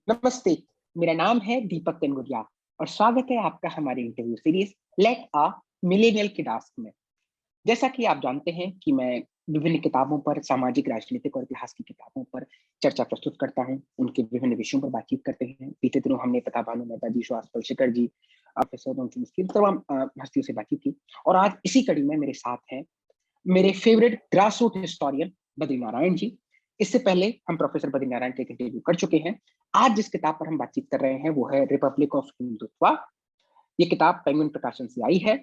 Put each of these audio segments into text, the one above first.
नमस्ते। मेरा नाम है दीपक तेनगुरिया और स्वागत है आपका हमारी interview series let a millennial की टास्क में। जैसा कि आप जानते हैं कि मैं विभिन्न किताबों पर, सामाजिक, राजनीतिक और इतिहास की किताबों पर चर्चा प्रस्तुत करता हूं, उनके विभिन्न विषयों पर बातचीत करते हैं। बीते दिनों हमने प्रता भानु मेहता जी, सुहास पलशेकर जी, प्रोफेसर तमाम हस्तियों से बातचीत की और आज इसी कड़ी में मेरे साथ हैं मेरे favourite grass root historian Badrinarayan ji. इससे पहले हम प्रोफेसर बद्रीनारायण के इंटरव्यू कर चुके हैं। आज जिस किताब पर हम बातचीत कर रहे हैं वो है रिपब्लिक ऑफ हिंदुत्व। ये किताब पेंगुइन प्रकाशन से आई है।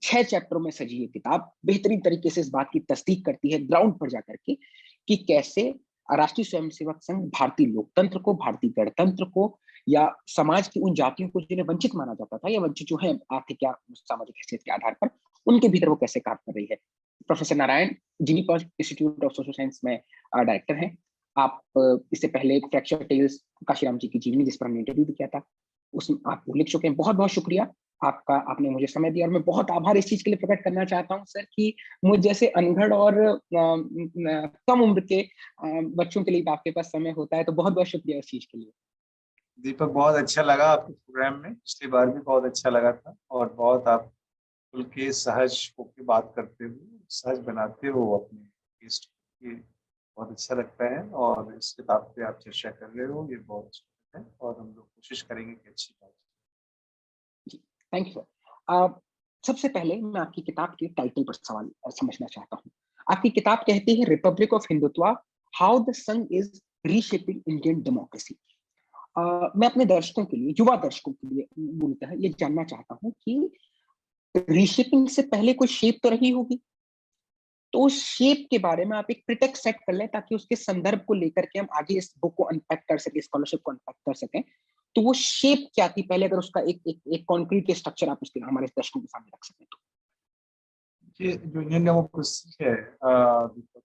6 चैप्टरों में सजी ये किताब बेहतरीन तरीके से इस बात की तस्दीक करती है ग्राउंड पर जाकर के कि कैसे राष्ट्रीय स्वयंसेवक संघ भारतीय लोकतंत्र को, भारतीय गणतंत्र को या समाज की उन जातियों को जिन्हें वंचित माना जाता था या वंचित जो है आर्थिक या सामाजिक हैसियत के आधार पर, उनके भीतर वो कैसे काम कर रही है। प्रोफेसर नारायण जिनीपर्स इंस्टीट्यूट ऑफ सोशल साइंस में डायरेक्टर हैं। आप इससे पहले फ्रैक्चर टेल्स काशीराम जी की जीवनी, जिस पर हमने इंटरव्यू भी किया था, उसमें आप लिख चुके हैं। बहुत बहुत शुक्रिया आपका, आपने मुझे समय दिया और मैं बहुत आभार इस चीज के लिए प्रकट करना चाहता हूँ सर कि मुझ जैसे अनगढ़ और कम उम्र के बच्चों के लिए आपके पास समय होता है, तो बहुत बहुत शुक्रिया इस चीज के लिए। दीपक, बहुत अच्छा लगा आपके प्रोग्राम में। पिछली बार भी बहुत अच्छा लगा था और बहुत आप खुल के सहज होकर बात करते हो, सहज बनाते हो अपने गेस्ट के। बहुत अच्छा लगता है और इस किताब पे आप चर्चा कर रहे हो, ये बहुत अच्छा है और हम लोग कोशिश करेंगे कि अच्छी बात। जी, थैंक यू सर। सबसे पहले मैं आपकी किताब के टाइटल पर सवाल समझना चाहता हूँ। आपकी किताब कहती है Republic of Hindutva, how the संघ इज रीशेपिंग इंडियन डेमोक्रेसी। मैं अपने दर्शकों के लिए, युवा दर्शकों के लिए मूलतः ये जानना चाहता हूँ कि रीशेपिंग से पहले कोई शेप तो रही होगी, तो उस शेप के बारे में आप एक प्रिटेक्स्ट सेट कर लें ताकि उसके संदर्भ को लेकर के हम आगे इस बुक को अनपैक कर सकें, स्कॉलरशिप को अनपैक कर सकें। तो वो शेप क्या थी पहले, अगर उसका एक कॉन्क्रीट स्ट्रक्चर आप उसके हमारे दर्शकों के सामने रख सकें तो। ये जो इंडियन डेमोक्रेसी है दीपक,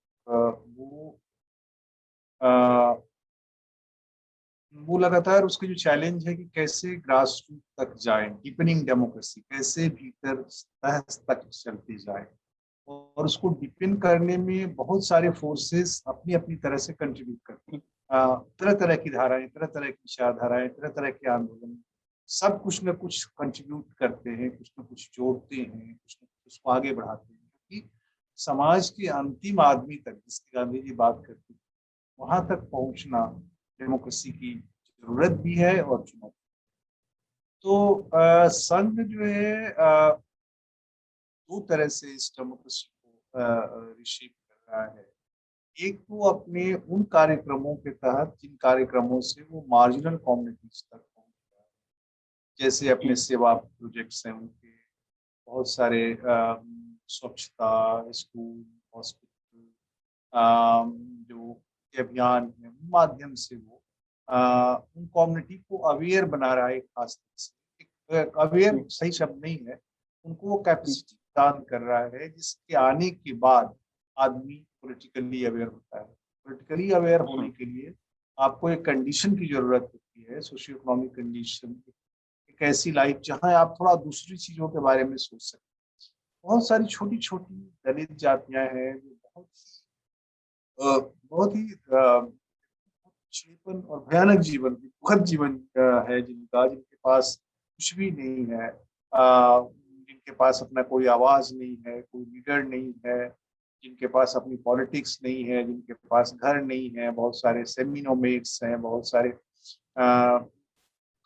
वो लगातार उसके जो चैलेंज है कि कैसे ग्रास रूट तक जाए, डीपनिंग डेमोक्रेसी कैसे भीतर तह तक चलती जाए। और उसको डिपेंड करने में बहुत सारे फोर्सेस अपनी अपनी तरह से कंट्रीब्यूट करते हैं। तरह तरह की धाराएं, तरह तरह की विचारधाराएं, तरह तरह के आंदोलन, सब कुछ न कुछ कंट्रीब्यूट करते हैं, कुछ न कुछ जोड़ते हैं, कुछ न कुछ उसको आगे बढ़ाते हैं। क्योंकि समाज के अंतिम आदमी तक, जिसकी गांधी जी बात करती, वहां तक पहुंचना डेमोक्रेसी की जरूरत भी है और चुनौती। तो संघ जो है दो तरह से इस डेमोक्रेसी को रिसीव कर रहा है। एक तो अपने उन कार्यक्रमों के तहत जिन कार्यक्रमों से वो मार्जिनल कम्युनिटीज तक पहुंच रहा है, जैसे अपने सेवा प्रोजेक्ट्स हैं उनके, बहुत सारे स्वच्छता, स्कूल, हॉस्पिटल, जो अभियान है, उन माध्यम से वो उन कम्युनिटी को अवेयर बना रहा है। एक खास तरह से अवेयर सही शब्द नहीं है, उनको वो कैपेसिटी प्रदान कर रहा है जिसके आने के बाद आदमी पॉलिटिकली अवेयर होता है। पॉलिटिकली अवेयर होने के लिए आपको एक कंडीशन की जरूरत होती है, सोशियो इकोनॉमिक कंडीशन, एक ऐसी लाइफ जहां आप थोड़ा दूसरी चीजों के बारे में सोच सकते हैं। बहुत सारी छोटी छोटी दलित जातियां हैं जो बहुत ही जीवन और भयानक जीवन, दुखद जीवन है जिनका, जिनके पास कुछ भी नहीं है, जिनके पास अपना कोई आवाज नहीं है, कोई लीडर नहीं है, जिनके पास अपनी पॉलिटिक्स नहीं है, जिनके पास घर नहीं है, बहुत सारे सेमिनोमेट्स हैं, बहुत सारे आ,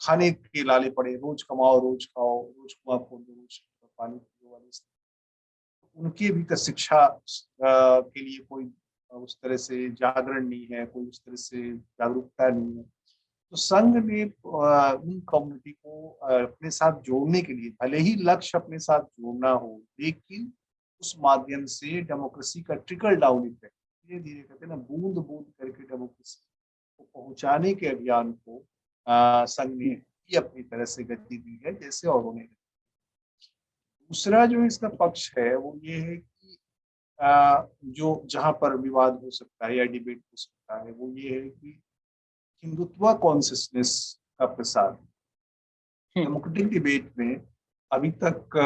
खाने के लाले पड़े, रोज कमाओ रोज खाओ, रोज कुआं खोदो, रोज पानी पियो वाले। उनकी भी तो शिक्षा के लिए कोई उस तरह से जागरण नहीं है, कोई उस तरह से जागरूकता नहीं है। तो संघ ने उन कम्युनिटी को अपने साथ जोड़ने के लिए, भले ही लक्ष्य अपने साथ जोड़ना हो, लेकिन उस माध्यम से डेमोक्रेसी का ट्रिकल डाउन इफेक्ट, धीरे धीरे कहते हैं ना, बूंद बूंद करके डेमोक्रेसी को पहुंचाने के अभियान को संघ ने भी अपनी तरह से गति दी है, जैसे औरों ने। दूसरा जो इसका पक्ष है वो ये है कि जो जहां पर विवाद हो सकता है या डिबेट हो सकता है, वो ये है कि हिंदुत्व कॉन्सियसनेस का प्रसार। डेमोक्रेटिक डिबेट में अभी तक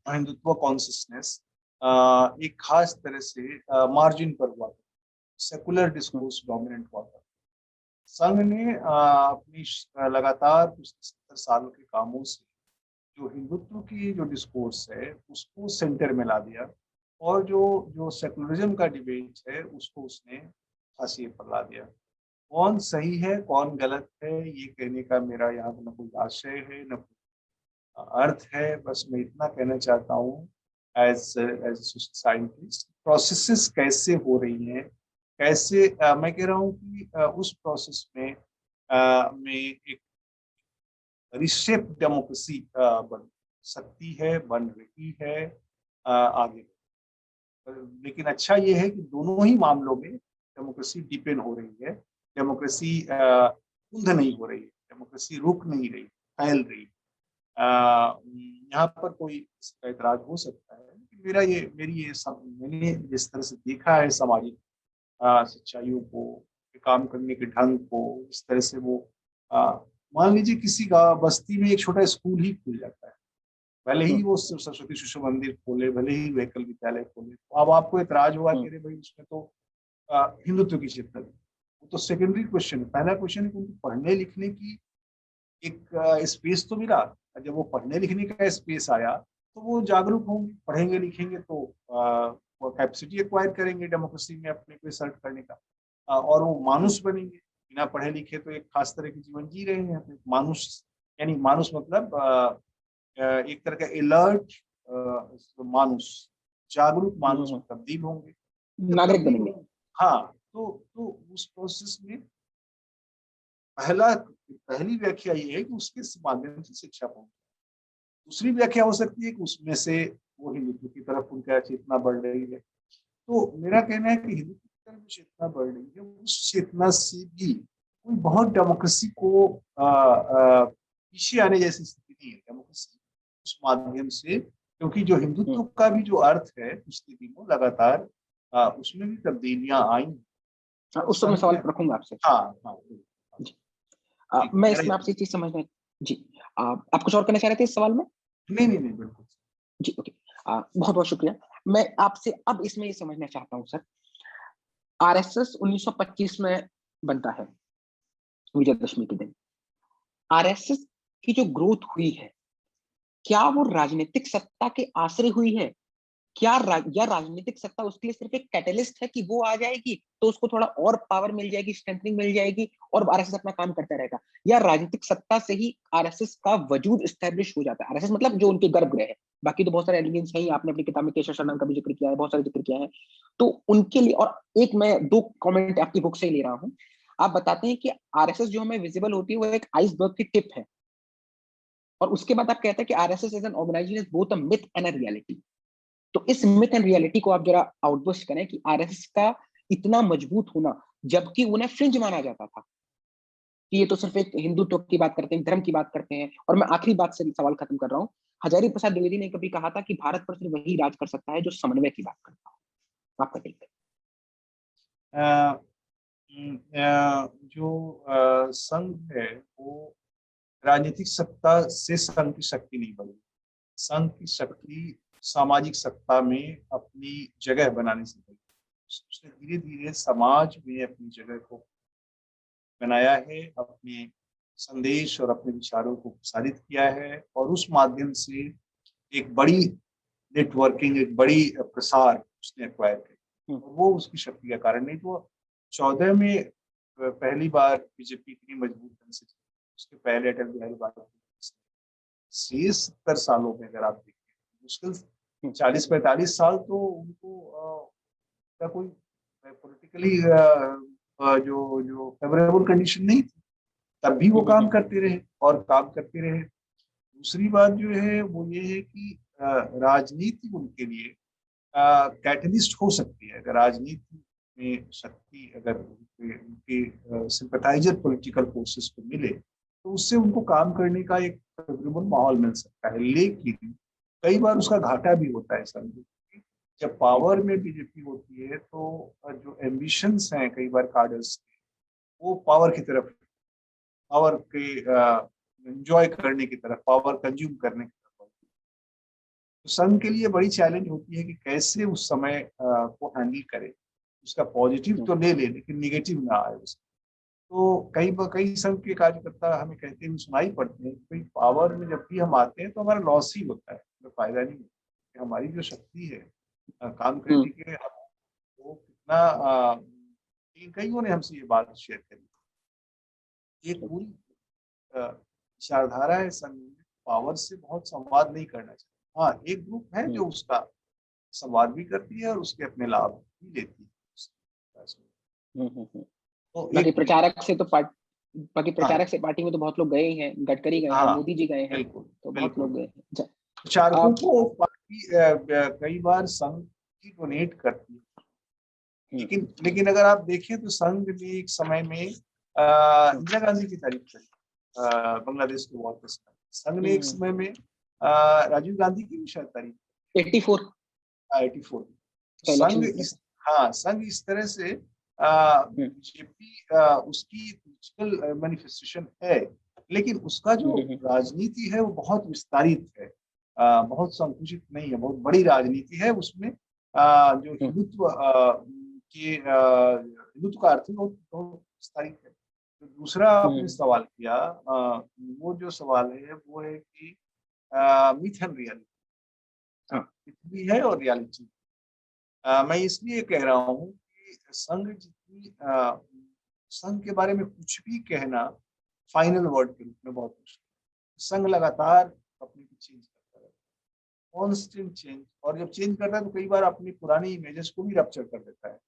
हिंदुत्व कॉन्सियसनेस एक खास तरह से मार्जिन पर हुआ था, सेकुलर डिस्कोर्स डोमिनेंट हुआ था। संघ ने अपनी लगातार पिछले 70 सालों के कामों से जो हिंदुत्व की जो डिस्कोर्स है उसको सेंटर में ला दिया, और जो जो सेकुलरिज्म का डिबेट है उसको उसने हाशिए पर ला दिया। कौन सही है कौन गलत है ये कहने का मेरा यहाँ न कोई आशय है न कोई अर्थ है। बस मैं इतना कहना चाहता हूँ एज एज साइंटिस्ट, प्रोसेसेस कैसे हो रही हैं, कैसे मैं कह रहा हूँ कि उस प्रोसेस में एक रिशेप डेमोक्रेसी बन सकती है, बन रही है आगे। लेकिन अच्छा ये है कि दोनों ही मामलों में डेमोक्रेसी डिपेंड हो रही है, डेमोक्रेसी कुंद नहीं हो रही है, डेमोक्रेसी रुक नहीं रही, फैल रही है। यहाँ पर कोई इसका इतराज हो सकता है, लेकिन मैंने जिस तरह से देखा है सामाजिक सच्चाइयों को, काम करने के ढंग को, इस तरह से वो मान लीजिए किसी गाँव बस्ती में एक छोटा स्कूल ही खुल जाता है, भले ही वो सरस्वती शिशु मंदिर खोले, भले ही एकल विद्यालय खोले, तो अब आपको एतराज हुआ कि अरे भाई उसमें तो हिंदुत्व की चेतना है। वो तो सेकेंडरी क्वेश्चन है। पहला क्वेश्चन है कि उनको पढ़ने लिखने की एक स्पेस तो मिला। जब वो पढ़ने लिखने का स्पेस आया तो वो जागरूक होंगे, पढ़ेंगे लिखेंगे तो वो कैपेसिटी एक्वायर करेंगे डेमोक्रेसी में अपने को सर्ट करने का, और वो मानुष बनेंगे। बिना पढ़े लिखे तो एक खास तरह की जीवन जी रहे हैं अपने मानुष, यानी मानुष मतलब एक तरह का अलर्ट मानुष, जागरूक मानुष में तब्दील होंगे। जब नागरिक तब्दील बनेंगे। हाँ, तो उस प्रोसेस में पहली व्याख्या ये है कि उसके माध्यम से शिक्षा पहुंचे। दूसरी व्याख्या हो सकती है कि उसमें से वो हिंदुत्व की तरफ उनका चेतना बढ़ रही है। तो मेरा कहना है कि हिंदुत्व की तरफ जो चेतना बढ़ रही है उस चेतना से भी कोई बहुत डेमोक्रेसी को पीछे आने जैसी स्थिति नहीं है। डेमोक्रेसी उस माध्यम से, क्योंकि जो हिंदुत्व का भी जो अर्थ है पिछले दिनों लगातार उसमें भी तब्दीलियां आई। उस पर मैं सवाल रखूंगा आपसे। हाँ हाँ जी। मैं इसमें आपसे चीज समझना जी, आप कुछ और कहना चाह रहे थे इस सवाल में? नहीं नहीं नहीं, बिल्कुल जी, ओके। बहुत बहुत शुक्रिया। मैं आपसे अब इसमें ये समझना चाहता हूँ सर, आरएसएस 1925 में बनता है, विजयदशमी के दिन। आरएसएस की जो ग्रोथ हुई है, क्या वो राजनीतिक सत्ता के आश्रय हुई है? या राजनीतिक सत्ता उसके लिए सिर्फ एक कैटलिस्ट है कि वो आ जाएगी तो उसको थोड़ा और पावर मिल जाएगी, स्ट्रेंथनिंग मिल जाएगी और आरएसएस अपना काम करता रहेगा? या राजनीतिक सत्ता से ही आरएसएस का वजूद एस्टेब्लिश हो जाता है? आरएसएस मतलब जो उनके गर्भगृह है, बाकी तो बहुत सारे एलिगेंस हैं, आपने अपनी किताब में केशव शर्मा का भी जिक्र किया है, बहुत सारे जिक्र किया है। तो उनके लिए, और एक मैं दो कमेंट आपकी बुक से ही ले रहा हूं। आप बताते हैं कि आरएसएस जो हमें विजिबल होती है वो एक आइसबर्ग की टिप है, और उसके बाद आप कहते हैं कि RSS is an organisation is both a myth and a reality. तो इस मिथ एंड रियलिटी को आप जरा आउटबर्स्ट करें कि आरएसएस का इतना मजबूत होना, जबकि उन्हें फ्रिंज माना जाता था कि ये तो सिर्फ एक हिंदुत्व की बात करते हैं, धर्म की बात करते हैं। और मैं आखिरी बात से सवाल खत्म कर रहा हूं। हजारी प्रसाद द्विवेदी ने कभी कहा था कि भारत पर सिर्फ वही राज कर सकता है जो समन्वय की बात करता हो। आपका टेक है? जो संघ है वो राजनीतिक सत्ता से संघ की शक्ति नहीं बनी। संघ की शक्ति सामाजिक सत्ता में अपनी जगह बनाने से बनी। उसने धीरे धीरे समाज में अपनी जगह को बनाया है, अपने संदेश और अपने विचारों को प्रसारित किया है, और उस माध्यम से एक बड़ी नेटवर्किंग, एक बड़ी प्रसार उसने एक्वायर की। और वो उसकी शक्ति का कारण नहीं। तो 14 में पहली बार बीजेपी इतनी मजबूत ढंग से, उसके पहले अटल बिहारी वाजपेयी, शेष 70 सालों में अगर आप देखें, मुश्किल 40-45 साल तो उनको कोई पॉलिटिकली जो जो फेवरेबल कंडीशन नहीं थी, तब भी वो काम करते रहे और काम करते रहे। दूसरी बात जो है वो ये है कि राजनीति उनके लिए कैटलिस्ट हो सकती है। अगर राजनीति में शक्ति, अगर उनके सिंपैथाइजर पॉलिटिकल फोर्सेस को मिले तो उससे उनको काम करने का एक फेवरेबल माहौल मिल सकता है। लेकिन कई बार उसका घाटा भी होता है सर। जब पावर में बीजेपी होती है तो जो एम्बिशंस हैं कई बार कार्डर्स, वो पावर की तरफ, पावर के एंजॉय करने की तरफ, पावर कंज्यूम करने की तरफ। तो संघ के लिए बड़ी चैलेंज होती है कि कैसे उस समय को हैंडल करे। उसका पॉजिटिव तो ले ले लेकिन निगेटिव ना आए उसका। तो कई संघ के कार्यकर्ता हमें कहते हुए सुनाई पड़ते हैं कि भाई पावर में जब भी हम आते हैं तो हमारा लॉस ही होता है, हमें फायदा नहीं होता। कि हमारी जो शक्ति है काम करने के, वो कितना कईयों ने हमसे ये बात शेयर करी। एक पूरी विचारधारा है संघ में, पावर से बहुत संवाद नहीं करना चाहिए। हाँ, एक ग्रुप है जो उसका संवाद भी करती है और उसके अपने लाभ भी लेती है। तो बाकी एक प्रचारक से तो बाकी हाँ प्रचारक से पार्टी में तो बहुत लोग गए ही हैं, गडकरी गए हैं, हाँ मोदी जी गए हैं, बिल्कुल तो बहुत बिल्कुल। लोग गए हैं। प्रचारकों आप को पार्टी कई बार संघ की डोनेट करती है, लेकिन लेकिन अगर आप देखें तो संघ ने एक समय में इंदिरा गांधी की तारीफ करी, बांग्लादेश के वॉर के समय। संघ ने एक समय में राजीव गांधी की भी शायद तारीफ 84 84 का संघ इलेक्शन। इस संघ इस तरह से बीजेपी उसकी पॉलिटिकल मैनिफेस्टेशन है, लेकिन उसका जो राजनीति है वो बहुत विस्तारित है, बहुत संकुचित नहीं है, बहुत बड़ी राजनीति है उसमें। जो हिंदुत्व हिंदुत्व का अर्थ है वो बहुत विस्तारित है। तो दूसरा आपने सवाल किया, वो जो सवाल है वो है कि मिथ एंड रियलिटी, पृथ्वी है और रियलिटी। मैं इसलिए कह रहा हूँ कि संघ के बारे में कुछ भी कहना फाइनल वर्ड के रूप में बहुत मुश्किल है। संघ लगातार अपनी चेंज करता है, कॉन्स्टेंट चेंज, और जब चेंज करता है तो कई बार अपनी पुरानी इमेजेस को भी रप्चर कर देता है,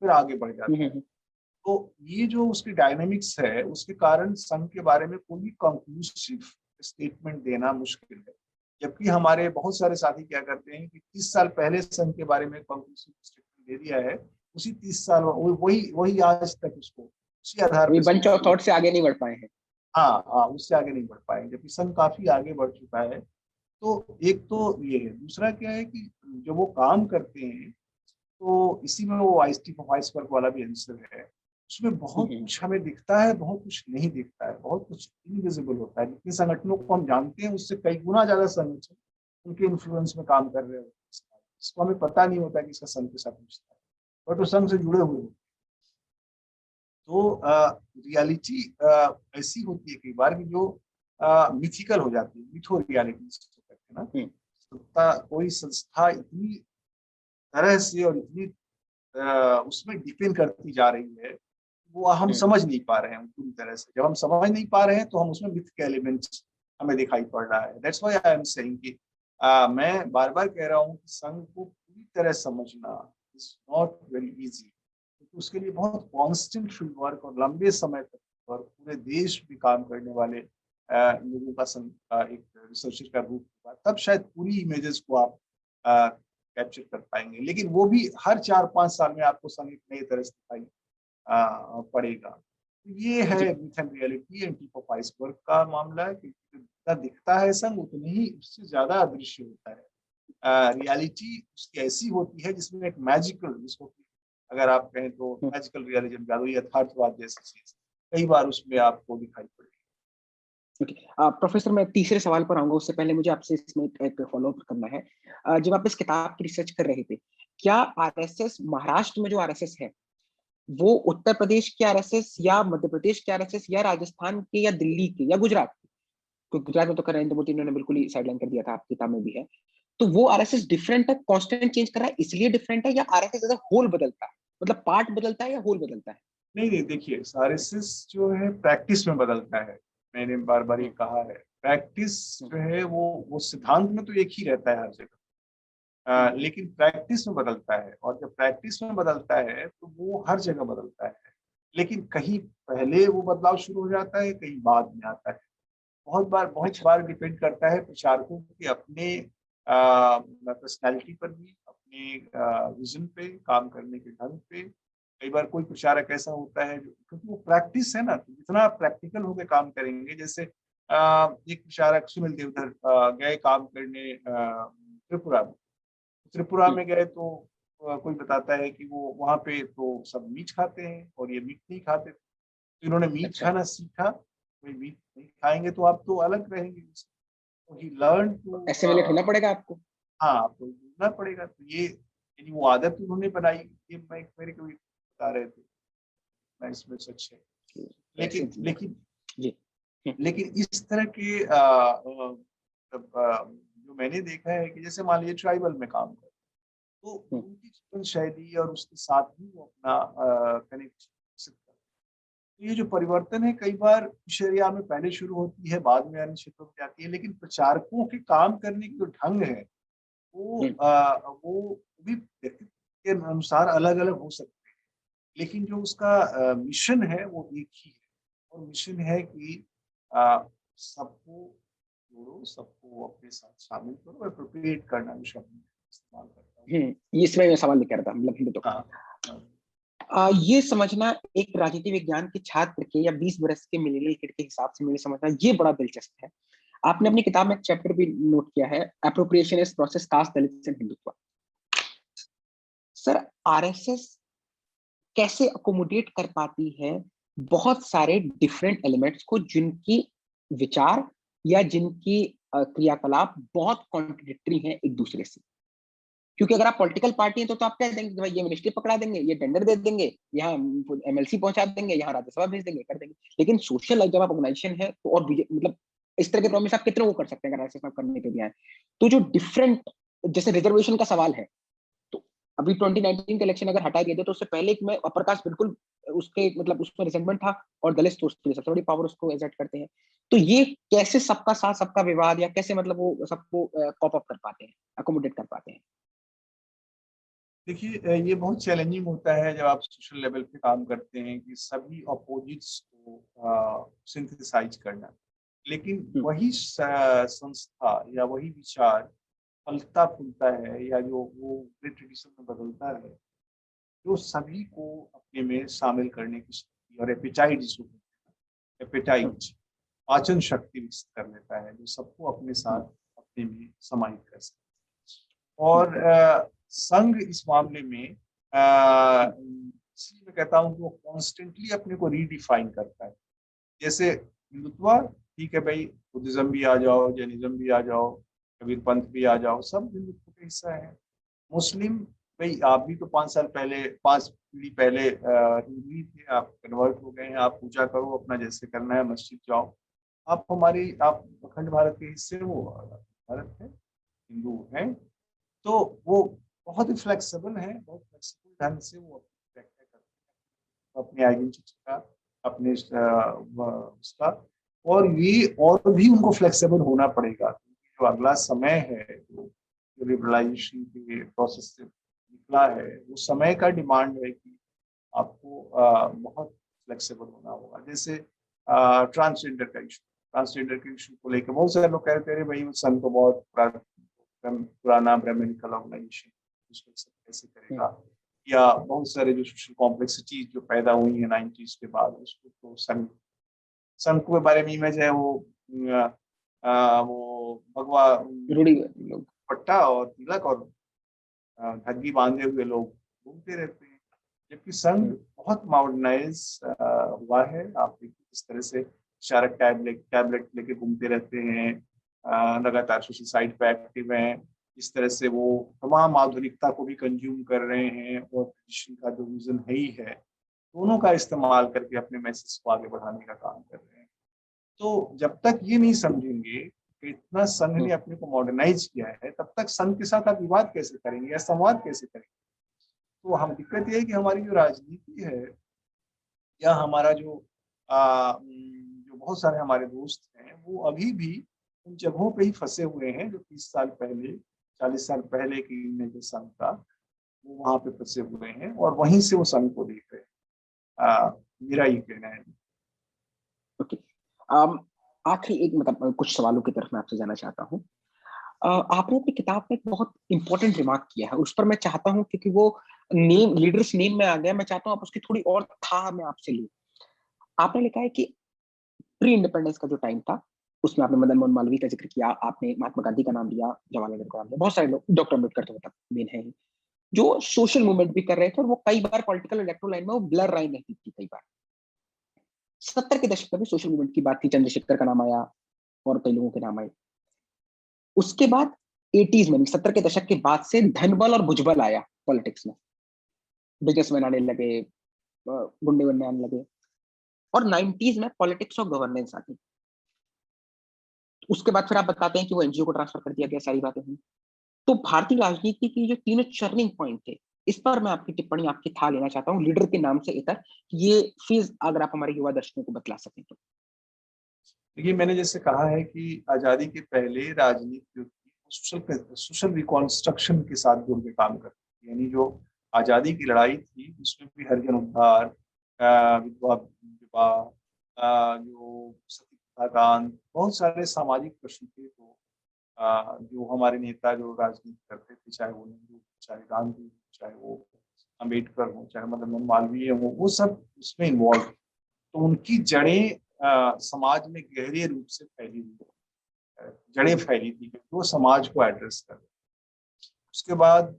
फिर आगे बढ़ जाता है। तो ये जो उसकी डायनेमिक्स है, उसके कारण संघ के बारे में कोई भी कंक्लूसिव स्टेटमेंट देना मुश्किल है। जबकि हमारे बहुत सारे साथी क्या करते हैं कि 30 साल पहले संघ के बारे में कंक्लूसिव स्टेटमेंट दे दिया है, उसी 30 साल वही वही आज तक उसको उसी आधार पर बंच ऑफ थॉट से आगे नहीं बढ़ पाए हैं। हाँ हाँ, उससे आगे नहीं बढ़ पाएंगे, जबकि संघ काफी आगे बढ़ चुका है। तो एक तो ये है, दूसरा क्या है कि जब वो काम करते हैं तो इसी में वो आइसटी वॉइस वर्क वाला भी आंसर है, उसमें बहुत कुछ हमें दिखता है, बहुत कुछ नहीं दिखता है, बहुत कुछ इनविजिबल होता है। जितने संगठनों को हम जानते हैं उससे कई गुना ज्यादा संगठन उनके इन्फ्लुएंस में काम कर रहे होते हैं, इसको हमें पता नहीं होता कि इसका संघ के साथ रिश्ता है, बट वो संघ से जुड़े हुए होते हैं। तो रियलिटी ऐसी होती है कई बार कि जो मिथिकल हो जाती है, मिथो रियलिटी कहते हैं ना। कोई संस्था इतनी तरह से और इतनी उसमें डिपेंड करती जा रही है, वो हम समझ नहीं पा रहे हैं पूरी तरह से। जब हम समझ नहीं पा रहे हैं तो हम उसमें मिथ के एलिमेंट्स हमें दिखाई पड़ रहा है। That's why I am saying कि मैं बार बार कह रहा हूँ कि संघ को पूरी तरह समझना इज नॉट वेरी इजी, क्योंकि उसके लिए बहुत कॉन्स्टेंट फील्ड वर्क और लंबे समय तक और पूरे देश में काम करने वाले लोगों का एक रिसर्चर का ग्रुप होगा, तब शायद पूरी इमेजेस को आप कैप्चर कर पाएंगे। लेकिन वो भी हर 4-5 साल में आपको संघ एक नई तरह से दिखाई पड़ेगा। ये है myth and reality and tip of iceberg का मामला है कि जितना दिखता है संघ उतनी ही उससे ज्यादा अदृश्य होता है। रियलिटी उसकी ऐसी होती है जिसमें एक मैजिकल, जिसको अगर आप कहें तो मैजिकल रियलिज्म, जादुई यथार्थवाद जैसी चीज कई बार उसमें आपको दिखाई पड़ेगी। प्रोफेसर, मैं तीसरे सवाल पर आऊंगा, उससे पहले मुझे आपसे इसमें एक फॉलोअप करना है। जब आप इस किताब की रिसर्च कर रहे थे, क्या आरएसएस महाराष्ट्र में जो आरएसएस है वो उत्तर प्रदेश के आरएसएस या मध्य प्रदेश के आरएसएस या राजस्थान के या दिल्ली के या गुजरात के, क्योंकि गुजरात में तो नरेंद्र मोदी ने बिल्कुल ही साइडलाइन कर दिया था, आपकी किताब में भी है, तो वो आरएसएस डिफरेंट है, कांस्टेंट चेंज कर रहा है इसलिए डिफरेंट है, या आरएसएस एज अ होल बदलता है, मतलब पार्ट बदलता है या होल बदलता है? नहीं, देखिए आरएसएस जो है प्रैक्टिस में बदलता है। मैंने बार बार ये कहा है, प्रैक्टिस जो है वो सिद्धांत में तो एक ही रहता है हर जगह, लेकिन प्रैक्टिस में बदलता है, और जब प्रैक्टिस में बदलता है तो वो हर जगह बदलता है। लेकिन कहीं पहले वो बदलाव शुरू हो जाता है, कहीं बाद में आता है। बहुत बार डिपेंड करता है प्रचारकों के अपने पर्सनैलिटी पर भी, अपने विजन पे, काम करने के ढंग पे। कई बार कोई प्रचारक ऐसा होता है जो, क्योंकि वो प्रैक्टिस है ना, तो जितना प्रैक्टिकल होकर काम करेंगे, जैसे एक प्रचारक सुनील देवधर गए काम करने त्रिपुरा में। त्रिपुरा में गए तो कोई बताता है कि वो वहाँ पे तो सब मीट खाते हैं और ये मीट नहीं खाते, तो इन्होंने मीट खाना सीखा। कोई मीट नहीं खाएंगे तो आप तो अलग रहेंगे, तो ही लर्न टू एसिमिलेट होना पड़ेगा आपको। हाँ, आपको जुड़ना पड़ेगा। तो ये यानी वो आदत उन्होंने बनाई, ये मैं मेरे को बता रहे थे, मैं इसमें सच है। लेकिन ऐसे लेकिन जी। लेकिन इस तरह के जो मैंने देखा है कि जैसे मान लीजिए ट्राइबल में काम कर, तो उनकी जीवन शैली और उसके साथ ही वो अपना कनेक्ट, ये जो परिवर्तन है कई बार इस एरिया में पहले शुरू होती है, बाद में अन्य क्षेत्रों में जाती है, लेकिन प्रचारकों के काम करने की जो ढंग है वो भी व्यक्तित्व के अनुसार अलग अलग हो सकते हैं, लेकिन जो उसका मिशन है वो एक ही है, और मिशन है कि सबको जोड़ो, सबको अपने साथ शामिल करो, एप्रोप्रिएट करना भी शब्द मैं इस्तेमाल करता हूँ। इसमें मैं सवाल नहीं करता, मतलब हिंदू तो हाँ, हाँ। ये समझना एक राजनीति विज्ञान के छात्र के या 20 बरस के मिलेनियल किड के हिसाब से मुझे समझना ये बड़ा दिलचस्प है। आपने अपनी किताब में एक चैप्टर भी नोट किया है, appropriation is process caste Dalits and Hindutva. Sir, RSS कैसे अकोमोडेट कर पाती है बहुत सारे डिफरेंट एलिमेंट्स को, जिनकी विचार या जिनकी क्रियाकलाप बहुत कॉन्ट्रडिक्टरी हैं एक दूसरे से? क्योंकि अगर आप पॉलिटिकल पार्टी हैं तो आप कह देंगे कि भाई ये मिनिस्ट्री पकड़ा देंगे, ये टेंडर दे देंगे, यहाँ एमएलसी पहुंचा देंगे, यहाँ राज्यसभा भेज देंगे, कर देंगे। लेकिन सोशल लाइफ जब आप ऑर्गेनाइजेशन है तो, और मतलब इस तरह के प्रॉमिस आप कितने वो कर सकते हैं अगर ऐसे करने के भी आए तो। जो डिफरेंट, जैसे रिजर्वेशन का सवाल है, तो अभी 2019 के इलेक्शन अगर हटा दिया तो उससे पहले एक में अपर कास्ट बिल्कुल उसके मतलब उसमें रिजेंटमेंट था, और दलित तो उसके लिए सबसे बड़ी पावर उसको एग्जर्ट करते हैं। तो ये कैसे सबका साथ सबका विवाद, या कैसे मतलब वो सबको कॉप अप कर पाते हैं, अकोमोडेट कर पाते हैं? देखिए, ये बहुत चैलेंजिंग होता है जब आप सोशल लेवल पे काम करते हैं कि सभी अपोजिट्स को सिंथेसाइज करना, लेकिन वही संस्था या वही विचार फलता फूलता है, या जो वो ट्रेडिशन में बदलता है, जो सभी को अपने में शामिल करने की शक्ति और एपेटाइट, जिसको एपेटाइट पाचन शक्ति विकसित कर लेता है, जो सबको अपने साथ अपने में समाहित कर सकता है। और संघ इस मामले में इसलिए मैं कहता हूँ कि वो कॉन्स्टेंटली अपने को रीडिफाइन करता है। जैसे हिंदुत्व, ठीक है भाई, बुद्धिज्म भी आ जाओ, जैनिज्म भी आ जाओ, कबीर पंथ भी आ जाओ, सब हिंदुत्व का हिस्सा है। मुस्लिम, भाई आप भी तो 5 पीढ़ी पहले हिंदू ही थे, आप कन्वर्ट हो गए हैं, आप पूजा करो, अपना जैसे करना है, मस्जिद जाओ, आप अखंड भारत के हिस्से हो, भारत है, हिंदू हैं, तो वो बहुत ही फ्लेक्सिबल है, बहुत फ्लेक्सिबल ढंग से वो व्याख्या करते हैं अपनी आइडेंटिटी का, अपने उसका। और ये और भी उनको फ्लेक्सिबल होना पड़ेगा, क्योंकि जो अगला समय है, जो लिबरलाइजेशन के प्रोसेस से निकला है, वो समय का डिमांड है कि आपको बहुत फ्लेक्सिबल होना होगा। जैसे ट्रांसजेंडर का इशू, ट्रांसजेंडर के इशू को लेकर बहुत सारे लोग कहते हैं भाई सन तो बहुत पुराना ब्राह्मणिकल ऑर्गेनाइजेशन, उसको सब कैसे करेगा, या बहुत सारे जो सोशल कॉम्प्लेक्सिटीज जो पैदा हुई है 90s के बाद, उसको तो सन के बारे में इमेज है वो भगवा पट्टा और तिलक और धग्गी बांधे हुए लोग घूमते रहते हैं, जबकि संघ बहुत मॉडर्नाइज हुआ है। आप देखिए इस तरह से इशारक टैबलेट लेके घूमते रहते हैं, लगातार सोशल साइट पे एक्टिव हैं, इस तरह से वो तमाम आधुनिकता को भी कंज्यूम कर रहे हैं, और ट्रेडिशन का जो विजन है ही है, दोनों का इस्तेमाल करके अपने मैसेज को आगे बढ़ाने का काम कर रहे हैं। तो जब तक ये नहीं समझेंगे कि इतना संघ ने अपने को मॉडर्नाइज किया है, तब तक संघ के साथ आप विवाद कैसे करेंगे या संवाद कैसे करेंगे? तो हम दिक्कत ये है कि हमारी जो राजनीति है, या हमारा जो बहुत सारे हमारे दोस्त हैं, वो अभी भी उन जगहों पे ही फंसे हुए हैं जो 30 साल पहले, 40 साल पहले की में जो संघ था, वो वहां पे फंसे हुए हैं, और वहीं से वो संघ को देख रहे हैं। मेरा ये कहना है। ओके, आखिरी एक मतलब कुछ सवालों की तरफ मैं आपसे जाना चाहता हूँ। आपने अपनी किताब में एक बहुत इंपॉर्टेंट रिमार्क किया है, उस पर मैं चाहता हूँ, क्योंकि वो नेम लीडर्स नेम में आ गया, मैं चाहता हूँ आप उसकी थोड़ी और था मैं आपसे लूं। आपने लिखा है कि प्री इंडिपेंडेंस का जो टाइम था, उसमें आपने मदन मोहन मालवीय का जिक्र किया, आपने महात्मा गांधी का नाम लिया, जवाहरलाल नेहरू का नाम लिया, बहुत सारे लोग, डॉक्टर अम्बेडकर तो मतलब मेन है ही, जो सोशल मूवमेंट भी कर रहे थे, और वो कई बार पॉलिटिकल इलेक्ट्रो लाइन में वो ब्लर लाइन रहती थी कई बार। 70 के दशक में भी सोशल मूवमेंट की बात थी, चंद्रशेखर का नाम आया और कई लोगों के नाम आए। उसके बाद 80s में, 70 के दशक के बाद से धनबल और भुजबल आया पॉलिटिक्स में, बिजनेसमैन आने लगे, गुंडे बनने आने लगे। और 90s में पॉलिटिक्स और गवर्नेंस आ गई। उसके बाद फिर आप बताते हैं कि वो एनजीओ को ट्रांसफर कर दिया गया, सारी बातें हुई। तो भारतीय राजनीति की जो तीनों टर्निंग पॉइंट थे, इस पर मैं आपकी टिप्पणी, आपकी था लेना चाहता हूँ, लीडर के नाम से इतर ये फीस अगर आप हमारे युवा दर्शकों को बतला सकें तो। देखिए, मैंने जैसे कहा है कि आज़ादी के पहले राजनीति जो थी सोशल सोशल रिकॉन्स्ट्रक्शन के साथ जुड़ के काम करती थी। यानी जो आज़ादी की लड़ाई थी उसमें भी हरिजन उद्धार, विधवा विवाह, जो सती प्रथा कांड, बहुत सारे सामाजिक प्रश्न थे। तो जो हमारे नेता जो राजनीति करते थे, चाहे वो नेहरू, चाहे गांधी, चाहे वो अम्बेडकर हो, चाहे मदन मालवीय हो, वो सब उसमें इन्वॉल्व। तो उनकी जड़ें समाज में गहरे रूप से फैली हुई जड़ें फैली थी, क्योंकि वो समाज को एड्रेस कर। उसके बाद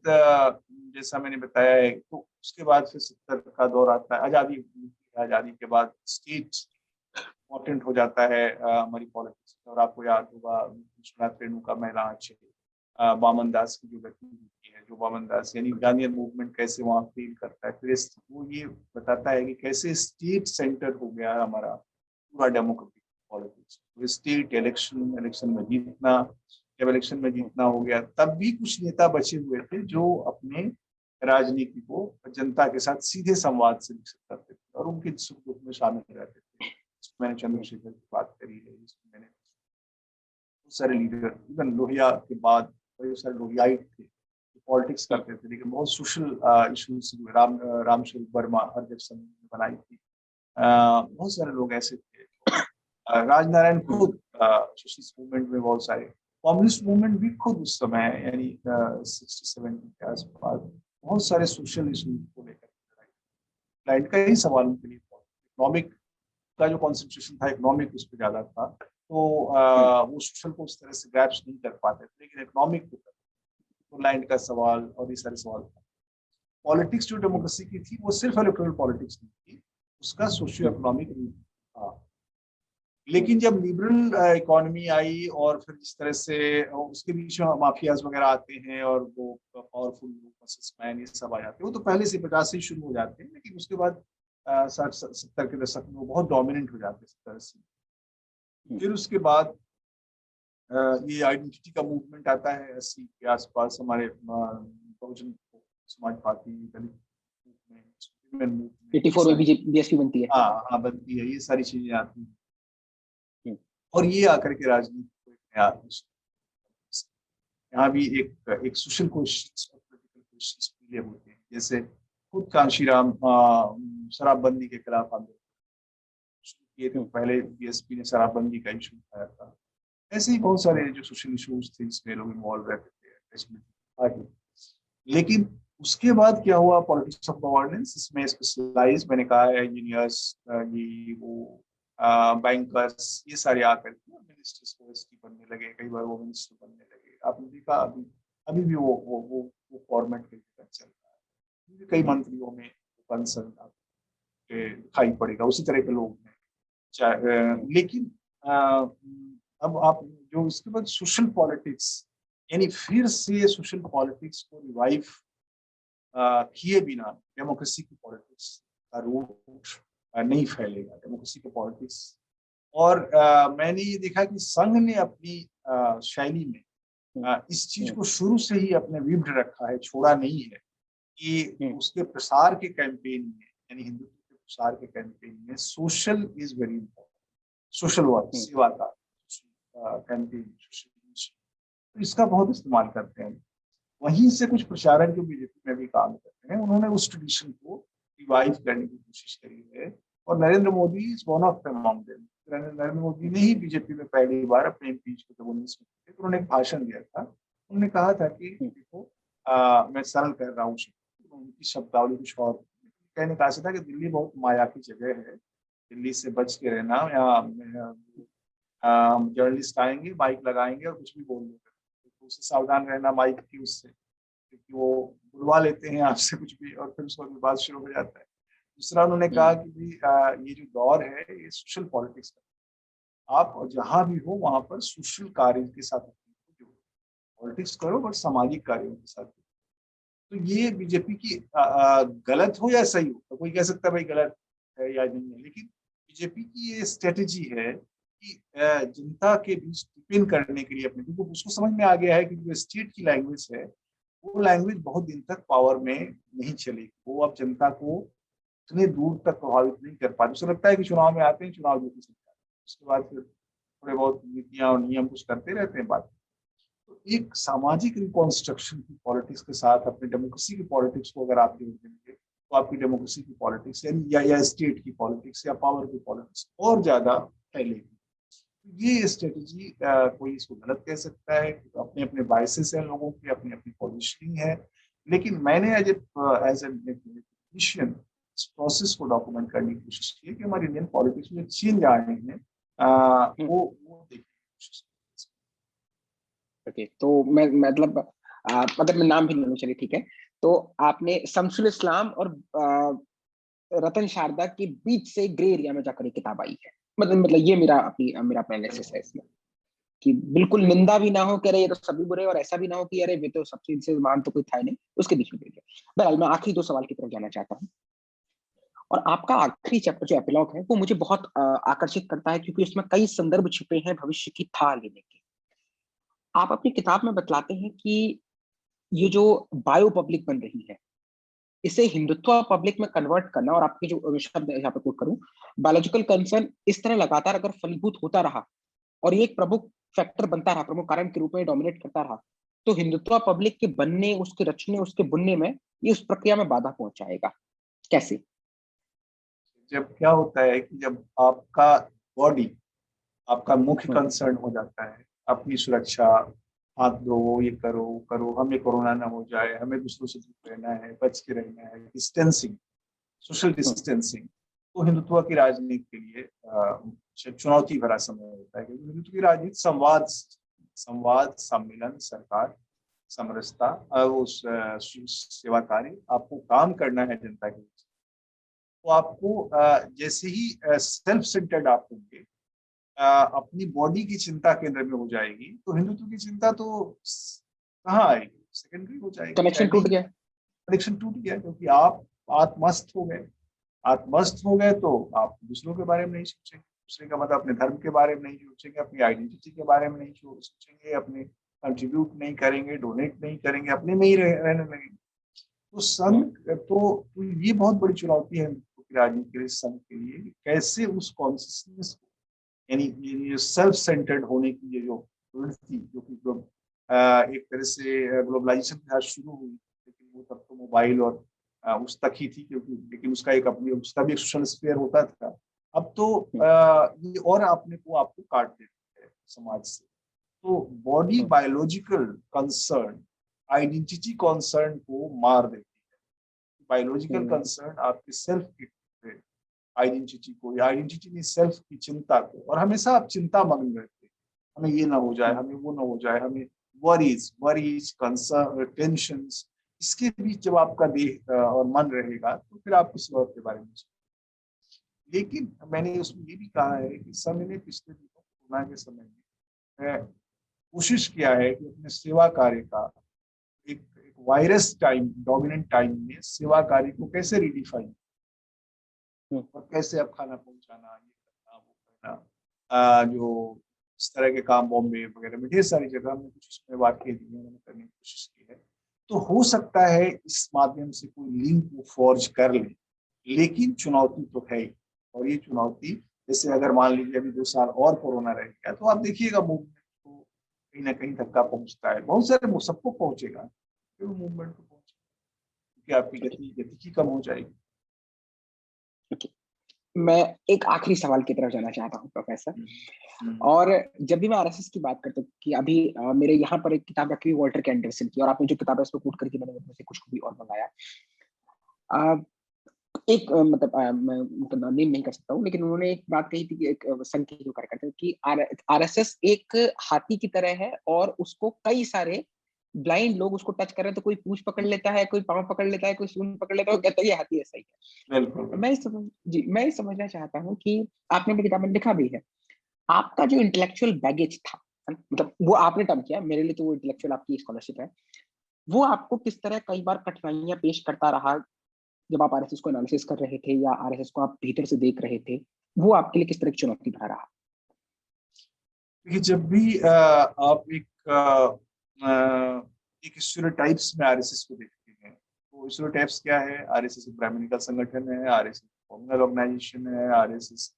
जैसा मैंने बताया है, तो उसके बाद फिर 70 का दौर आता है। आज़ादी के बाद स्टेट इम्पोर्टेंट हो जाता है हमारी पॉलिटिक्स। और आपको याद होगा विश्वनाथ रेणुका, महिलांचल, वामन दास की जो गतिविधि है, जो वामन दास यानी गांधीयन मूवमेंट कैसे वहाँ फील करता है। फिर वो ये बताता है कि कैसे स्टेट सेंटर हो गया है हमारा पूरा डेमोक्रेटिक पॉलिटिक्स। स्टेट इलेक्शन में जीतना, जब इलेक्शन में जीतना हो गया, तब भी कुछ नेता बचे हुए थे जो अपने राजनीति को जनता के साथ सीधे संवाद से विकसित करते थे और उनके सुख दुख में शामिल रहते थे। मैंने चंद्रशेखर की बात करी है, जिसमें मैंने बहुत सारे लीडर, इवन लोहिया के बाद बहुत सारे लोहियाइट थे जो पॉलिटिक्स करते थे, लेकिन बहुत सोशल इशूज हुए। रामशरीफ वर्मा हरदेव समीर ने बनाई थी। बहुत सारे लोग ऐसे थे। राजनारायण खुद सोशलिस्ट मूवमेंट में, बहुत सारे कम्युनिस्ट मूवमेंट भी खुद उस समय यानी 60-70 के आसपास बहुत सारे सोशल इशूज को लेकर लड़ाई का ही सवाल उनके लिए। इकोनॉमिक का जो कॉन्सेंट्रेशन था, इकोनॉमिक उस पर ज्यादा था, तो वो सोशल को उस तरह से ग्रैप्स नहीं कर पाते थे, लेकिन इकोनॉमिक तो लैंड का सवाल और ये सारे सवाल था। पॉलिटिक्स जो डेमोक्रेसी की थी वो सिर्फ इलेक्टोरल पॉलिटिक्स नहीं थी, उसका सोशियो इकोनॉमिक रूप था। लेकिन जब लिबरल इकोनॉमी आई और फिर जिस तरह से उसके बीच में माफियाज वगैरह आते हैं और वो पावरफुल बिजनेसमैन ये सब आ जाते हैं, वो तो पहले से 50 से शुरू हो जाते हैं, लेकिन उसके बाद 60-70 के दशक में वो बहुत डोमिनेंट हो जाते हैं इस तरह से। फिर उसके बाद ये आइडेंटिटी का मूवमेंट आता है 80 के आसपास। हमारे बहुजन समाज पार्टी, दलित मूवमेंट, 84 में बीएसपी बनती है। हाँ हाँ, बनती है, ये सारी चीजें आती हैं और ये आकर के राजनीति को एक नया, यहाँ भी एक सोशल क्वेश्चंस और पॉलिटिकल क्वेश्चंस क्लियर होते हैं। जैसे खुद कांशीराम शराबबंदी के खिलाफ आंदोलन शुरू किए थे, पहले बीएसपी ने शराबबंदी का इशू उठाया था। ऐसे ही बहुत सारे जो सोशल इशूज थे जिसमें लोग इन्वॉल्व रहते थे। लेकिन उसके बाद क्या हुआ, पॉलिटिक्स ऑफ गवर्नेंस, इसमें स्पेशलाइज मैंने कहा है इंजीनियर्स, ये वो बैंकर्स, ये सारे आकर के मिनिस्टर्स को एसपी बनने लगे, कई बार वो मिनिस्टर बनने लगे। आपने देखा अभी भी वो फॉर्मेट के चल रहा है, कई मंत्रियों में कंसर्न दिखाई पड़ेगा उसी तरह के लोग हैं। लेकिन अब आप जो इसके बाद सोशल पॉलिटिक्स, यानी फिर से सोशल पॉलिटिक्स को रिवाइव किए बिना डेमोक्रेसी की पॉलिटिक्स का रूट नहीं फैलेगा, डेमोक्रेसी की पॉलिटिक्स। और मैंने ये देखा कि संघ ने अपनी शैली में इस चीज को शुरू से ही अपने विब्ड रखा है, छोड़ा नहीं है कि उसके प्रसार के कैंपेन में, यानी हिंदुत्व के प्रसार के कैंपेन में social is very important. Social work, सेवा का कैंपेन, तो इसका बहुत इस्तेमाल करते हैं। वहीं से कुछ प्रचारक जो बीजेपी में भी काम करते हैं, उन्होंने उस ट्रेडिशन को रिवाइव करने की कोशिश करी है। और Narendra Modi is one of among them. Narendra Modi ने ही बीजेपी में पहली बार अपने इम्पीच को जब 19 में थे, तो उन्होंने एक भाषण दिया था। उन्होंने कहा था कि देखो मैं सरल कर रहा हूँ, उनकी शब्दावली कुछ और कहने का था कि दिल्ली बहुत माया की जगह है, दिल्ली से बच के रहना। यहाँ जर्नलिस्ट आएंगे, माइक लगाएंगे और कुछ भी बोल देंगे, तो उससे सावधान रहना माइक की उससे, क्योंकि वो बुलवा लेते हैं आपसे कुछ भी और फिर उसका विवाद शुरू हो जाता है। दूसरा उन्होंने कहा कि ये जो दौर है ये सोशल पॉलिटिक्स का, आप जहाँ भी हो वहां पर सोशल कार्य के साथ पॉलिटिक्स करो और सामाजिक कार्यों के साथ। तो ये बीजेपी की गलत हो या सही हो, तो कोई कह सकता है भाई गलत है या नहीं है, लेकिन बीजेपी की ये स्ट्रेटेजी है कि जनता के बीच डिपेंड करने के लिए अपने, क्योंकि उसको समझ में आ गया है कि जो स्टेट की लैंग्वेज है वो लैंग्वेज बहुत दिन तक पावर में नहीं चलेगी, वो अब जनता को इतने दूर तक प्रभावित नहीं कर पाती। उसे लगता है कि चुनाव में आते हैं, चुनाव जीत सकता है, उसके बाद फिर थोड़े बहुत नीतियां और नियम कुछ करते रहते हैं बात। तो एक सामाजिक रिकॉन्स्ट्रक्शन की पॉलिटिक्स के साथ अपने डेमोक्रेसी की पॉलिटिक्स को अगर आप जोड़ देंगे तो आपकी डेमोक्रेसी की पॉलिटिक्स या स्टेट की पॉलिटिक्स या पावर की पॉलिटिक्स और ज्यादा फैलेगी। ये स्ट्रेटजी कोई इसको गलत कह सकता है, अपने अपने बायसेस हैं लोगों की, अपनी अपनी पोजिशनिंग है, लेकिन मैंने एज एन इस प्रोसेस को डॉक्यूमेंट करने की कोशिश की है कि हमारी इंडियन पॉलिटिक्स में चेंज आ रहे हैं, वो देखने की कोशिश। ओके, तो मैं मतलब अगर मैं नाम भी ले लूं, चलिए ठीक है। तो आपने शमसुल इस्लाम और रतन शारदा के बीच से ग्रे एरिया में जाकर एक किताब आई है, मतलब ये मेरा एनालिसिस है इसमें, कि बिल्कुल निंदा भी ना हो कि अरे ये तो सभी बुरे, और ऐसा भी ना हो कि अरे वे तो सबसे इनसे मान तो कोई था ही नहीं, उसके बीच में दे दिया। बहरहाल मैं आखिरी 2 सवाल की तरफ जाना चाहता हूँ। और आपका आखिरी चैप्टर जो एपिलॉग है वो मुझे बहुत आकर्षित करता है, क्योंकि उसमें कई संदर्भ छिपे हैं भविष्य की था लेने के। आप अपनी किताब में बतलाते हैं कि ये जो बायो पब्लिक बन रही है, इसे हिंदुत्व पब्लिक में कन्वर्ट करना, और आपके जो शब्द यहाँ पे कोट करूं, बायोलॉजिकल कंसर्न इस तरह लगातार अगर फलीभूत होता रहा और ये एक प्रमुख फैक्टर बनता रहा, प्रमुख कारण के रूप में डोमिनेट करता रहा, तो हिंदुत्व पब्लिक के बनने, उसके रचने, उसके बुनने में ये उस प्रक्रिया में बाधा पहुंचाएगा। कैसे? जब क्या होता है कि जब आपका बॉडी, आपका मुख्य हम्म, कंसर्न हो जाता है अपनी सुरक्षा, हाथ धो, ये करो वो करो, हमें कोरोना ना हो जाए, हमें दूसरों से दूर रहना है, बच के रहना है, डिस्टेंसिंग, सोशल हम्म, डिस्टेंसिंग, तो हिंदुत्व की राजनीति के लिए चुनौती भरा समय होता है, क्योंकि हिंदुत्व की राजनीति संवाद, सम्मेलन, सरकार, समरसता, उस सेवा कार्य, आपको काम करना है जनता के बीच। तो आपको जैसे ही सेल्फ सेंटर्ड आप होंगे, अपनी बॉडी की चिंता केंद्र में हो जाएगी, तो हिंदुत्व की चिंता तो कहाँ आएगी, सेकेंडरी हो जाएगी, कनेक्शन पहले टूट ही गया। कनेक्शन टूट गया, क्योंकि आप आत्मस्थ हो गए। आत्मस्थ हो गए तो आप दूसरों के बारे में नहीं सोचेंगे, दूसरे का मतलब अपने धर्म के बारे में नहीं सोचेंगे, अपनी आइडेंटिटी के बारे में नहीं सोचेंगे, अपने कंट्रीब्यूट नहीं करेंगे, डोनेट नहीं करेंगे, अपने में ही रहने लगेंगे। तो संघ, तो ये बहुत बड़ी चुनौती है राजनीति के लिए, संघ के लिए, कि कैसे उस कॉन्सियसनेस को, यानी सेल्फ सेंटर्ड होने की ये जो प्रवृत्ति, जो कि एक तरह से ग्लोबलाइजेशन के साथ शुरू हुई, लेकिन वो तब तो मोबाइल और उस तक ही थी, क्योंकि लेकिन उसका एक अपनी, उसका भी एक सोशल स्फीयर होता था। अब तो ये और अपने को आपको काट देती है समाज से। तो body biological concern identity concern को मार देती है। बायोलॉजिकल कंसर्न आपके सेल्फ आइडेंटिटी को, या आइडेंटिटी में सेल्फ की चिंता को, और हमेशा आप चिंता मग्न रहते हैं, हमें ये ना हो जाए, हमें वो ना हो जाए, हमें वरीज कंसर्न, टेंशंस, इसके बीच जब आपका देह और मन रहेगा तो फिर आप किसी और के बारे में सोचेंगे। लेकिन मैंने उसमें ये भी कहा है कि समय ने पिछले दिनों कोरोना के समय में कोशिश किया है कि अपने सेवा कार्य का एक वायरस टाइम, डोमिनेंट टाइम में सेवा कार्य को कैसे रिडिफाइन और कैसे अब खाना पहुंचाना, ये करना, वो करना, जो इस तरह के काम बॉम्बे वगैरह में ढेर सारी जगह में कुछ उसमें वाक्य दिए उन्होंने करने की कोशिश की है। तो हो सकता है इस माध्यम से कोई लिंक वो फॉर्ज कर ले, लेकिन चुनौती तो है ही। और ये चुनौती, जैसे अगर मान लीजिए अभी 2 साल और कोरोना रह गया, तो आप देखिएगा मूवमेंट को कहीं ना कहीं धक्का पहुंचता है, बहुत सारे सबको पहुंचेगा, फिर मूवमेंट को पहुंचेगा, क्योंकि आपकी गति की कम हो जाएगी। मैं एक आखिरी सवाल की तरफ जाना चाहता हूँ प्रोफेसर। और जब भी मैं आरएसएस की बात करता हूँ, कि अभी मेरे यहाँ पर एक किताब रखी हुई वॉल्टर के एंडरसन की, और आपने जो किताब है उसको कोट करके मैंने उनमें से कुछ भी और मंगाया। एक मैं मतलब नेम नहीं कर सकता हूँ, लेकिन उन्होंने एक बात कही थी कि एक संघ के जो कार्यकर्ता थे, कि आरएसएस एक हाथी की तरह है, और उसको कई सारे ब्लाइंड लोग उसको टच कर रहे हैं, तो कोई पूंछ पकड़ लेता है, कोई पांव पकड़ लेता है, कोई सूंड पकड़ लेता है, वो कहता है ये हाथी ऐसा ही है। बिल्कुल। मैं समझना चाहता हूँ कि आपने अपनी किताब में लिखा भी है, आपका जो इंटेलेक्चुअल बैगेज था, मतलब वो आपने टर्म किया, मेरे लिए तो वो इंटेलेक्चुअल आपकी स्कॉलरशिप है, वो आपको किस तरह कई बार कठिनाइयां पेश करता रहा जब आप आरएसएस को एनालिसिस कर रहे थे, या आरएसएस को आप भीतर से देख रहे थे, वो आपके लिए किस तरह की चुनौती भरा रहा? देखिए, जब भी आप एक स्टीरियोटाइप्स में आरएसएस को देखते हैं, तो स्टीरियोटाइप्स क्या है? आरएसएस एक ब्राह्मणिकल संगठन है, आरएसएस कम्युनल ऑर्गेनाइजेशन है, आरएसएस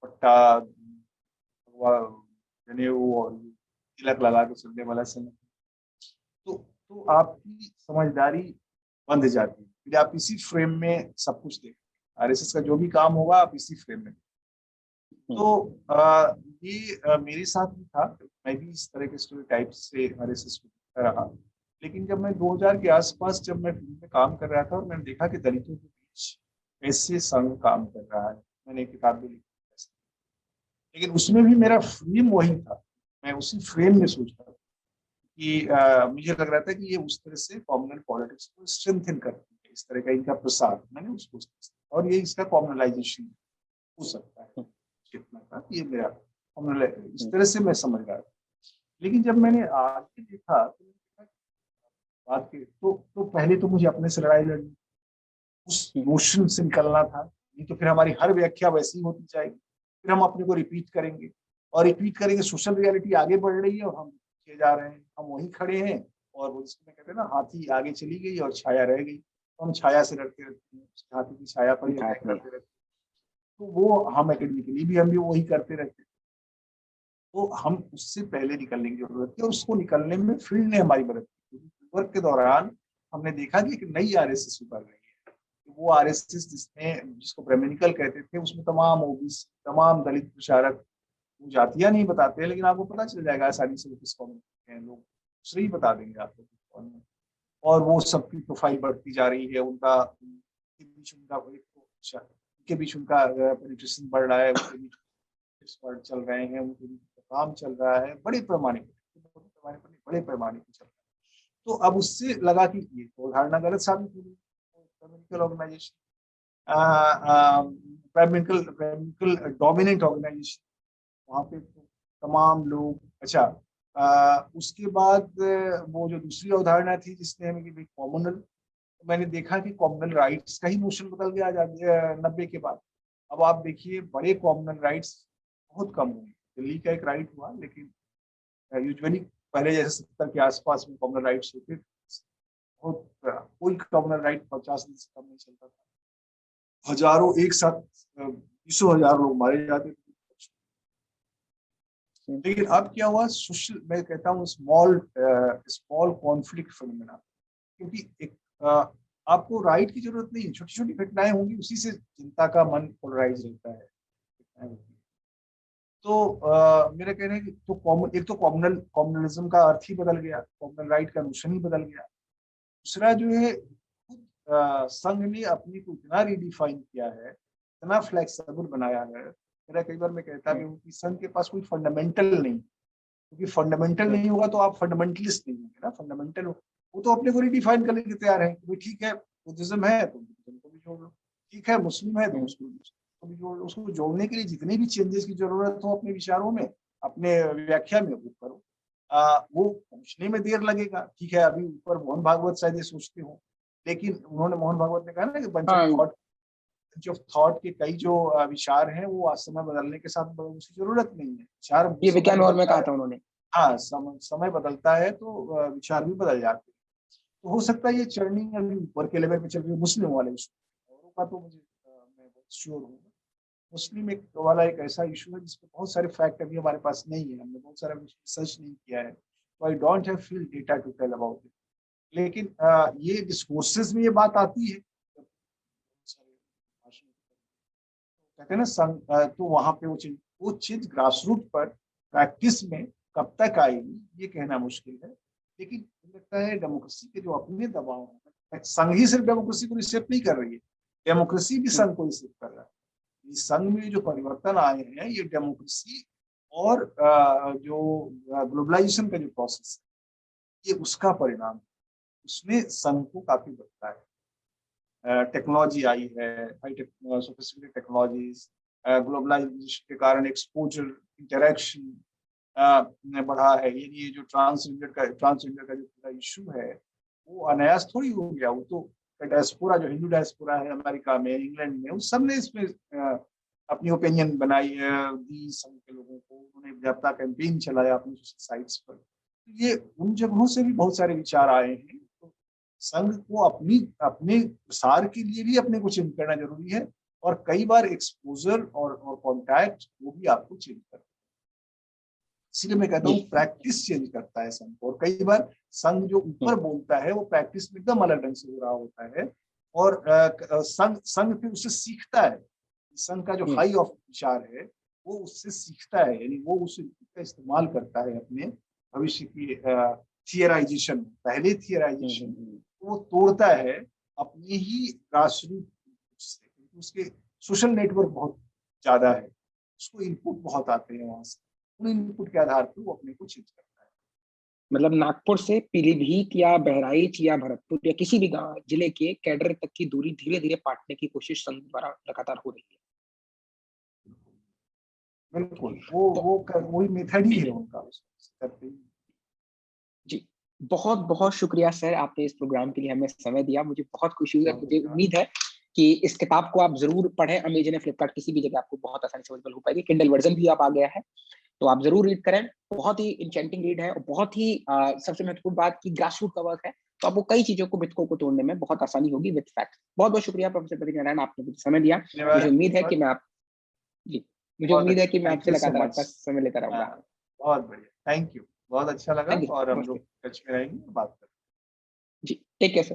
पट्टा जनेऊ और तिलक लगा के चलने वाला संगठन। तो आपकी समझदारी बंध जाती है, फिर आप इसी फ्रेम में सब कुछ देखते हैं। आरएसएस का जो भी काम होगा आप इसी फ्रेम में। तो ये मेरे साथ भी था, मैं भी इस तरह के स्टीरियोटाइप से आरएसएस को देखता रहा। लेकिन जब मैं 2000 के आसपास जब मैं फिल्म में काम कर रहा था और मैंने देखा कि दलितों के बीच कैसे संघ काम कर रहा है, मैंने एक किताब भी लिखी, लेकिन उसमें भी मेरा फ्रेम वही था। मैं उसी फ्रेम में सोचता था कि मुझे लग रहा था कि ये उस तरह से कॉम्युनल पॉलिटिक्स को स्ट्रेंथन करती है, इस तरह का इनका प्रसार, मैंने उसको, और ये इसका कॉम्युनलाइजेशन हो सकता है, इतना था कि ये मेरा कॉम्युनल, इस तरह से मैं समझ रहा था। लेकिन जब मैंने आगे देखा तो बात की, तो पहले तो मुझे अपने से लड़ाई लड़नी, उस नोशन से निकलना था, नहीं तो फिर हमारी हर व्याख्या वैसी होती जाएगी, फिर हम अपने को रिपीट करेंगे और रिपीट करेंगे। सोशल रियलिटी आगे बढ़ रही है और हम पीछे जा रहे हैं, हम वहीं खड़े हैं, और वो जिसमें कहते हैं ना, हाथी आगे चली गई और छाया रह गई, तो हम छाया से लड़ते रहते हैं, हाथी की छाया पर ही अटैक करते रहते हैं। तो वो हम एकेडमिकली भी हम भी वही करते रहते हैं। तो हम उससे पहले निकलने की जरूरत है, और उसको निकलने में फील्ड ने हमारी मदद की। वर्क के दौरान हमने देखा कि एक नई आरएसएस उभर रही है। वो आरएसएस जिसमें, जिसको ब्राह्मणिकल कहते थे, उसमें तमाम ओबीसी, तमाम दलित प्रचारक, वो जातियां नहीं बताते, लेकिन आपको पता चल जाएगा आसानी से किस कम्युनिटी के लोग, दूसरे ही बता देंगे आपको। और वो सबकी प्रोफाइल बढ़ती जा रही है, उनका उनके बीच उनका उनके बीच उनका पेनिट्रेशन बढ़ रहा है, उनके बीच एक्सपर्ट चल रहे हैं, उनके बीच काम चल रहा है बड़े पैमाने पर, बड़े पैमाने पर चल रहा है। तो अब उससे लगा कि ये तो धारणा गलत साबित हुई। कम्युनिकल ऑर्गेनाइजेशन, कम्युनिकल डोमिनेंट ऑर्गेनाइजेशन, वहाँ पे तो तमाम लोग, अच्छा, उसके बाद वो जो दूसरी अवधारणा थी जिसने हमें कि कॉमनल, तो मैंने देखा कि कॉमनल राइट्स का ही नोशन बदल गया 90 के बाद। अब आप देखिए, बड़े कॉमनल राइट्स बहुत कम हुए। दिल्ली का एक राइट हुआ, लेकिन यूजुअली पहले जैसे 70 के आसपास में कॉमनल राइट्स होते, बहुत कोई कॉमनल राइट 50 दिन से कम नहीं चलता था। हजारों एक साथ 20,000 लोग मारे जाते थे। लेकिन अब क्या हुआ, सोशल, मैं कहता हूँ स्मॉल स्मॉल कॉन्फ्लिक्ट फिनोमेना, क्योंकि एक आपको राइट की जरूरत नहीं है, छोटी छोटी घटनाएं होंगी, उसी से जनता का मन पोलराइज रहता है। तो मेरा कहना है कि तो कॉमन, एक तो कॉमनलिज्म का अर्थ ही बदल गया, कॉमनल राइट का नोशन ही बदल गया। दूसरा जो है, संघ ने अपनी को इतना रिडिफाइन किया है, इतना फ्लेक्सिबल बनाया है। मेरा कई बार मैं कहता भी हूँ कि संघ के पास कोई फंडामेंटल नहीं, क्योंकि फंडामेंटल नहीं होगा तो आप फंडामेंटलिस्ट नहीं होंगे ना। फंडामेंटल वो तो अपने को रिडिफाइन करने के तैयार है कि ठीक है, बुद्धिज्म है तो बुद्धिज्म को भी जोड़ लो, ठीक है मुस्लिम है तो मुस्लिम को भी जोड़ लो। उसको जोड़ने के लिए जितनी भी चेंजेस की जरूरत हो अपने विचारों में, अपने व्याख्या में, वो करो। वो पहुंचने में देर लगेगा, ठीक है। अभी ऊपर मोहन भागवत शायद ये सोचते हो, लेकिन उन्होंने, मोहन भागवत ने कहा ना कि बंच ऑफ थॉट के कई जो विचार हैं वो आज समय बदलने के साथ उसकी जरूरत नहीं है। विचार ये विज्ञान और में कहा है, था उन्होंने। हाँ, समय बदलता है तो विचार भी बदल जाते हैं। तो हो सकता है ये चर्निंग अभी ऊपर के लेवल पे चल रही है मुस्लिम वाले इशू, औरों का तो मुझे मैं बहुत श्योर हूँ। मुस्लिम एक वाला एक ऐसा इशू है जिसपे बहुत सारे फैक्ट अभी हमारे पास नहीं है, हमने बहुत सारा रिसर्च नहीं किया है, तो I don't have feel data to tell about it. लेकिन ये डिस्कोर्सेज में ये बात आती है, कहते हैं ना तो वहां पे वो चीज ग्रास रूट पर प्रैक्टिस में कब तक आएगी ये कहना मुश्किल है। लेकिन मुझे लगता है डेमोक्रेसी के जो अपने दबाव है, संघ ही सिर्फ डेमोक्रेसी को रिसेप्ट नहीं कर रही है, डेमोक्रेसी भी संघ को रिसेप्ट कर रहा है। इस संघ में जो परिवर्तन आए हैं, ये डेमोक्रेसी और जो ग्लोबलाइजेशन का जो प्रोसेस है, ये उसका परिणाम है। उसने संघ को काफी बदला है। टेक्नोलॉजी आई है, हाई सोफिस्टिकेटेड टेक्नोलॉजीज, ग्लोबलाइजेशन के कारण एक्सपोजर, इंटरेक्शन बढ़ा है। ये जो ट्रांसजेंडर का जो पूरा इशू है, वो अनायास थोड़ी हो गया। वो तो डायस्पोरा, जो हिंदू डायस्पोरा है अमेरिका में, इंग्लैंड में, उस सब ने इसमें अपनी ओपिनियन बनाई है, दी संघ के लोगों को, उन्होंने जागरूकता कैंपेन चलाया अपनी सोशल साइट्स पर। ये उन जगहों से भी बहुत सारे विचार आए हैं। तो संघ को अपने प्रसार के लिए भी अपने को चेंज करना जरूरी है, और कई बार एक्सपोजर और कॉन्टैक्ट वो भी आपको चेंज करता है। इसलिए मैं कहता हूँ प्रैक्टिस चेंज करता है संघ को, और कई बार संघ जो ऊपर बोलता है वो प्रैक्टिस में एकदम अलग ढंग से हो रहा होता है, और संघ फिर उससे सीखता है। संघ का जो हाई ऑफ विचार है वो उससे सीखता है, यानी वो उसका इस्तेमाल करता है अपने भविष्य की थियराइजेशन, पहले थियराइजेशन वो तोड़ता है अपने ही ग्रासरूट से, क्योंकि उसके सोशल नेटवर्क बहुत ज्यादा है, उसको इनपुट बहुत आते हैं वहां से, उन इनपुट के आधार पर वो अपने को चेंज करता है। मतलब नागपुर से पीलीभीत या बहराइच या भरतपुर या किसी भी गांव जिले के कैडर तक की दूरी धीरे धीरे पाटने की कोशिश संघ द्वारा लगातार हो रही है। बिल्कुल, वही मेथड ही है उनका। जी, बहुत बहुत शुक्रिया सर, आपने इस प्रोग्राम के लिए हमें समय दिया। मुझे बहुत खुशी हुई, मुझे उम्मीद है कि इस किताब को आप जरूर पढ़ें। अमेजन, फ्लिपकार्ट, किसी भी जगह आपको बहुत आसानी से अवेलेबल हो पाएगी। किंडल वर्जन भी अब आ गया है, तो आप जरूर रीड करें। बहुत ही इंचेंटिंग रीड है, और बहुत ही सबसे महत्वपूर्ण बात की ग्रासरूट का वर्क है, तो आपको कई चीजों को, मिथकों को तोड़ने में बहुत आसानी होगी विद फैक्ट। बहुत बहुत शुक्रिया प्रोफेसर बद्री नारायण, आपने मुझे समय दिया। मुझे उम्मीद है कि मैं आपसे लगातार आपका समय लेता रहूंगा। बहुत बढ़िया, थैंक यू, बहुत अच्छा लगा, थैंक यू, और हम लोग टच में रहेंगे, बात करेंगे। जी, टेक केयर सर।